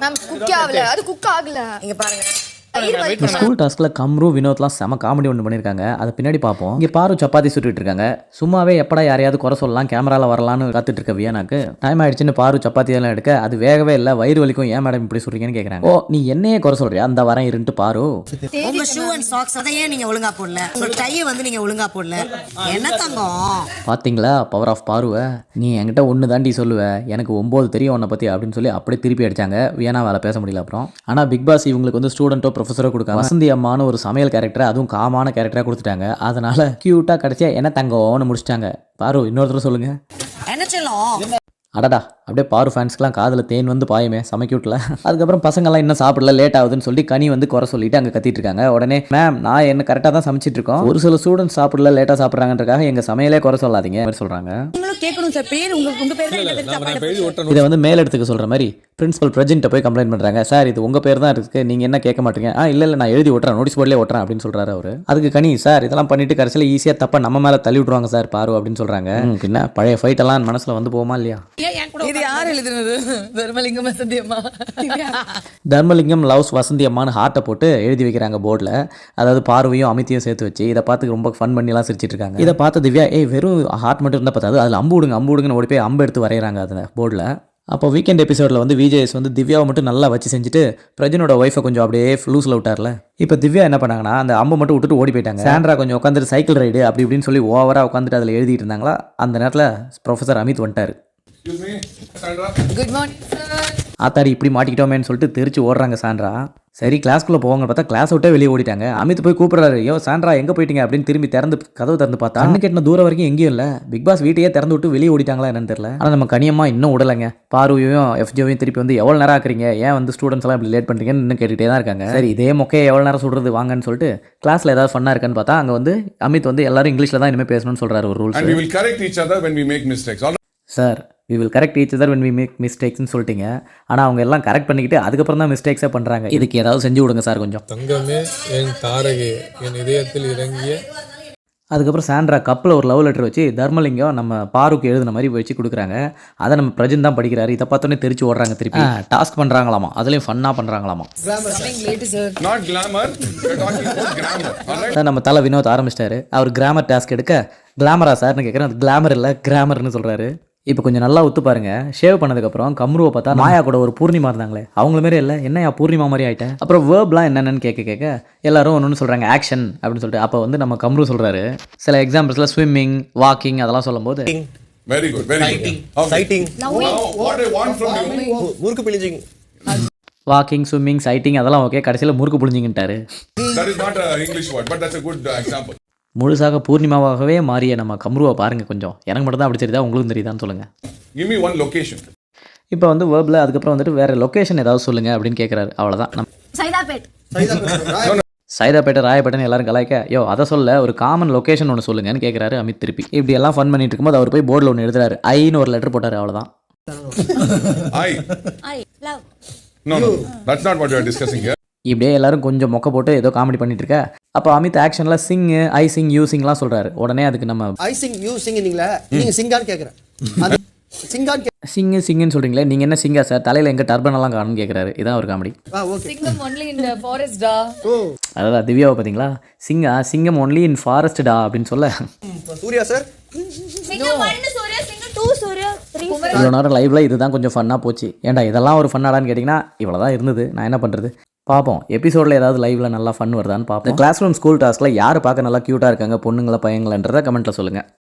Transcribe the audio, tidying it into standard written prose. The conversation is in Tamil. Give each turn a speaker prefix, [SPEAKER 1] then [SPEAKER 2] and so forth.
[SPEAKER 1] மேம் குக் ஆகல, அது குக் ஆகல.
[SPEAKER 2] இங்க பாருங்க.
[SPEAKER 3] இந்த ஸ்கூல் டாஸ்கில் கம்ரு வினோத்லாம் செம காமெடி ஒன்று பண்ணியிருக்காங்க. அதை பின்னாடி பார்ப்போம். இங்கே பாரு சப்பாத்தி சுட்டுட்டு இருக்காங்க. சும்மாவே எப்படா யாரையாவது குறை சொல்லலாம் கேமராவில் வரலான்னு காத்துட்டு இருக்க வியானாக்கு டைம் ஆயிடுச்சுன்னு பாரு சப்பாத்தி எல்லாம் எடுக்க அது வேகவே இல்லை. வயிறு வலிக்கும், ஏன் மேடம் இப்படி சொல்றீங்கன்னு கேட்குறாங்க. ஓ நீ என்னையே குறை சொல்றியா, அந்த வரேன் இருந்துட்டு பாரு.
[SPEAKER 2] உங்க ஷூ அண்ட் சாக்ஸ் அதை ஏன் நீங்க ஒழுங்கா போடல? உங்க டையை வந்து நீங்க ஒழுங்கா போடல. என்ன தங்கம்?
[SPEAKER 3] பார்த்தீங்களா பவர் ஆஃப் பாருவை. நீ என்கிட்ட ஒன்று தாண்டி சொல்லுவ, எனக்கு 9 தெரியும் உன்னை பற்றி அப்படின்னு சொல்லி அப்படியே திருப்பி அடிச்சாங்க. வியானா வேலை பேச முடியல அப்புறம். ஆனால் பிக் பாஸ் இவங்களுக்கு வந்து ஸ்டூடெண்ட்டோ ப்ரொஃபஸரோ கொடுக்காம வசந்தி அம்மானு ஒரு சமையல் கேரக்டர், அதுவும் காமான கேரக்டராக கொடுத்துட்டாங்க. அதனால கியூட்டா கடைசியா என்ன தங்கம்னு முடிச்சிட்டாங்க. பாரு இன்னொருத்தர் சொல்லுங்க.
[SPEAKER 2] என்ன சொல்லும்?
[SPEAKER 3] அடடா அப்படியே பாரு ஃபேன்ஸ்க்குலாம் காதில் தேன் வந்து பாயுமே, சமைக்கியூட்டில். அதுக்கப்புறம் பசங்கள்லாம் இன்னும் சாப்பிடல, லேட் ஆகுதுன்னு சொல்லி கனி வந்து குறை சொல்லிட்டு அங்கே கத்திட்டு இருக்காங்க. உடனே மேம் நான் என்ன கரெக்டாக தான் சமைச்சிட்டு இருக்கோம், ஒரு சில ஸ்டூடெண்ட்ஸ் சாப்பிடல லேட்டாக சாப்பிட்றாங்கன்றக்காக எங்கள் சமையலே குறை சொல்லாதீங்க மாதிரி சொல்கிறாங்க.
[SPEAKER 2] கேட்கணும் சார், பேர் உங்க பேர் தான்.
[SPEAKER 3] இதை வந்து மேலெடுத்துக்க சொல்கிற மாதிரி பிரின்சிபல் பிரஜின்ட்ட போய் கம்ப்ளைண்ட் பண்ணுறாங்க. சார் இது உங்கள் பேர் தான் இருக்குது, நீங்கள் என்ன கேட்க மாட்டீங்க? இல்லை நான் எழுதி ஓட்டுறேன், நோட்டீஸ் போர்ட்லேயே ஓட்டுறேன் அப்படின்னு சொல்கிறாரு அவர். அதுக்கு கனி சார் இதெல்லாம் பண்ணிட்டு கடைசியில் ஈஸியாக தப்பா நம்ம மேலே தள்ளி விட்ருவாங்க சார் பாரு அப்படின்னு சொல்கிறாங்க. என்ன பழைய ஃபைட்டெல்லாம் மனசில் வந்து போமா இல்லையா?
[SPEAKER 4] இது யார் எழுதுனது? தர்மலிங்கம் வசந்தி அம்மா.
[SPEAKER 3] தர்மலிங்கம் லவ்ஸ் வசந்தி அம்மான்னு ஹார்ட்டை போட்டு எழுதி வைக்கிறாங்க போர்டில். அதாவது பார்வையும் அமித்தையும் சேர்த்து வச்சு இதை பார்த்து ரொம்ப ஃபன் பண்ணிலாம் சிரிச்சிட்டு இருக்காங்க. இதை பார்த்து திவ்யா வெறும் ஹார்ட் மட்டும் இருந்தால் பார்த்தாது அதில் அம்பு விடுங்கன்னு ஓடி போய் அம்பு எடுத்து வரைகிறாங்க அதில் போர்டில். அப்போ வீக்கெண்ட் எபிசோடில் வந்து விஜேஎஸ் வந்து திவ்யாவை மட்டும் நல்லா வச்சு செஞ்சுட்டு பிரஜனோட ஒய்ஃபை கொஞ்சம் அப்படியே லூஸில் விட்டார்ல. இப்போ திவ்யா என்ன பண்ணாங்கன்னா அந்த அம்பை மட்டும் விட்டுட்டு ஓடி போயிட்டாங்க. சாண்ட்ரா கொஞ்சம் உட்காந்துட்டு சைக்கிள் ரைடு அப்படி இப்படின்னு சொல்லி ஓவராக உட்காந்துட்டு அதில் எழுதிட்டு இருந்தாங்களா. அந்த நேரத்தில் ப்ரொஃபஸர் அமித் வந்துட்டார்.
[SPEAKER 4] Good morning sir.
[SPEAKER 3] ஆத்தாடி இப்படி மாட்டிக்கிட்டோமேன்னு சொல்லிட்டு தெரிச்சு ஓடுறாங்க சாண்ட்ரா. சரி கிளாஸ்க்குள்ளே போவாங்க பார்த்தா கிளாஸ் விட்டே வெளியே ஓடிட்டாங்க. அமித் போய் கூப்பிட்றாரு, யோ சாண்ட்ரா எங்கே போயிட்டீங்க அப்படின்னு திரும்பி கதவு திறந்து பார்த்தா அண்ணு கேட்டின தூரம் வரைக்கும் எங்கேயும் இல்லை. பிக் பாஸ் வீட்டையே திறந்து விட்டு வெளியே ஓடிட்டாங்களா என்னன்னு தெரியல. ஆனால் நம்ம கனியம்மா இன்னும் விடலைங்க. பாருவையும் எஃப்ஜோவையும் திருப்பி வந்து எவ்வளோ நேரம் ஆக்குறீங்க, ஏன் வந்து ஸ்டூடெண்ட்ஸ் எல்லாம் இப்படி லேட் பண்ணுறீங்கன்னு இன்னும் கேட்டுகிட்டே தான் இருக்காங்க. சரி இதே மொக்கையை எவ்வளோ நேரம் சொல்கிறது வாங்கன்னு சொல்லிட்டு கிளாஸில் ஏதாவது ஃபன்னாக இருக்கான்னு பார்த்தா அங்கே வந்து அமித் வந்து எல்லாரும் இங்கிலீஷில் தான் இனிமேல் பேசணும்னு சொல்கிறாரு ஒரு rules. Sir we will correct each other when we make mistakes ன்னு சொல்லிட்டீங்க. ஆனால் அவங்க எல்லாம் கரெக்ட் பண்ணிக்கிட்டு அதுக்கப்புறம் தான் மிஸ்டேக்ஸே பண்ணுறாங்க. இதுக்கு ஏதாவது செஞ்சு விடுங்க சார் கொஞ்சம்.
[SPEAKER 5] தங்கமே என் தாரகே என் இதயத்தில் இறங்கிய.
[SPEAKER 3] அதுக்கப்புறம் சாண்ட்ரா கப்பில் ஒரு லவ் லெட்டர் வச்சு தர்மலிங்கம் நம்ம பாருக்கு எழுதின மாதிரி வச்சு கொடுக்குறாங்க. அதை நம்ம பிரஜன் தான் படிக்கிறாரு. இதை பார்த்தோன்னே தெரிச்சு ஓடுறாங்க. திருப்பி டாஸ்க் பண்ணுறாங்களாமா, அதுலேயும் ஃபன்னாக பண்ணுறாங்களாமா. நம்ம தலை வினோத் ஆரம்பிச்சிட்டாரு. அவர் கிராமர் டாஸ்க் எடுக்க கிளாமரா சார்னு கேட்குறேன். அது கிளாமர் இல்லை கிராமர்னு சொல்கிறாரு. இப்போ கொஞ்சம் நல்லா ஒத்து பாருங்க. ஷேவ் பண்ணதுக்கப்புறம் கம்ருவை பார்த்தா மாயா கூட ஒரு பூர்ணிமா இருந்தாங்களே அவங்கள மாரி இல்லை, என்னையா பூர்ணிமா மாதிரி ஆகிட்டேன். அப்புறம் வேர்ப்லாம் என்னென்னு கேட்க எல்லாரும் ஒன்று சொல்கிறாங்க ஆக்ஷன் அப்படின்னு சொல்லிட்டு. அப்போ வந்து நம்ம கம்ரு சொல்கிறாரு சில எக்ஸாம்பிள்ஸில் ஸ்விம்மிங் வாக்கிங் அதெல்லாம் சொல்லும் போது
[SPEAKER 6] very good sighting now what I want from you முறுக்கு பிழிஞ்சிங்
[SPEAKER 3] வாக்கிங் ஸ்விம்மிங் சைட்டிங் அதெல்லாம் ஓகே, கடைசியில் முறுக்கு புழிஞ்சிங்கன்ட்டாரு.
[SPEAKER 6] that is not an English word but that's a good example.
[SPEAKER 3] முழுசாக பூர்ணிமாவாகவே மாறிய நம்ம கம்ருவை பாருங்க. கொஞ்சம் எனக்கு மட்டும் தான் அப்படி தெரியுதா, உங்களுக்கு தெரியுதான்னு சொல்லுங்க.
[SPEAKER 6] give me one location.
[SPEAKER 3] இப்போ வந்து வேர்பில் அதுக்கப்புறம் வந்துட்டு வேற லொக்கேஷன் ஏதாவது சொல்லுங்க அப்படின்னு கேட்குறாரு. அவ்வளோதான். சைதாப்பேட்டை ராயப்பேட்டைன்னு எல்லாரும் கலாய்க்க அதை சொல்ல ஒரு காமன் லொக்கேஷன் ஒன்று சொல்லுங்கன்னு கேட்குறாரு அமித் திருப்பி. இப்படி எல்லாம் ஃபன் பண்ணிட்டு இருக்கும்போது அவர் போய் போர்டில் ஒன்று எழுதுறாரு. ஐன்னு ஒரு லெட்டர் போட்டார். அவ்வளோதான்.
[SPEAKER 6] no that's not what we are discussing here.
[SPEAKER 3] இப்படியே எல்லாரும் கொஞ்சம் மொக்க போட்டு ஏதோ காமெடி பண்ணிட்டு இருக்க. அப்போ அமித் ஆக்ஷன்ல சிங் ஐ சிங் யூ சிங்லாம் சொல்றாரு. உடனே அதுக்கு நம்ம
[SPEAKER 7] ஐ சிங் யூ சிங் நீங்க சிங்கான்னு கேக்குறேன்.
[SPEAKER 3] சிங்குன்னு சொல்றீங்களே, நீங்க என்ன சிங்கா சார், தலையில எங்க டர்பன் எல்லாம் காணும்னு கேட்கறாரு. இதான் ஒரு காமெடி.
[SPEAKER 4] சிங்கம் ஒன்லி இன் தி ஃபாரஸ்ட் டா.
[SPEAKER 3] அதான் திவ்யாவை பாத்தீங்களா, சிங்கம் ஒன்லி இன் ஃபாரஸ்ட் டா அப்படின்னு சொல்ல.
[SPEAKER 7] சூர்யா சார்
[SPEAKER 1] சிங்கம் 1 சூர்யா, சிங்கம் 2 சூர்யா, 3
[SPEAKER 3] இவ்வளோ நேரம் லைவ்ல இதுதான் கொஞ்சம் ஃபன்னா போச்சு. ஏன்டா இதெல்லாம் ஒரு ஃபன்னாடான்னு கேட்டிங்கன்னா இவ்வளோதான் இருந்தது. நான் என்ன பண்ணுறது, பார்ப்போம் எபிசோடில் ஏதாவது லைவ்ல நல்லா ஃபன் வருதான்னு பார்ப்போம். கிளாஸ் ரூம் ஸ்கூல் டாஸ்கில் யார் பார்க்க நல்லா க்யூட்டாக இருக்காங்க பொண்ணுங்களா பையங்களான்றதை கமெண்ட்டில் சொல்லுங்கள்.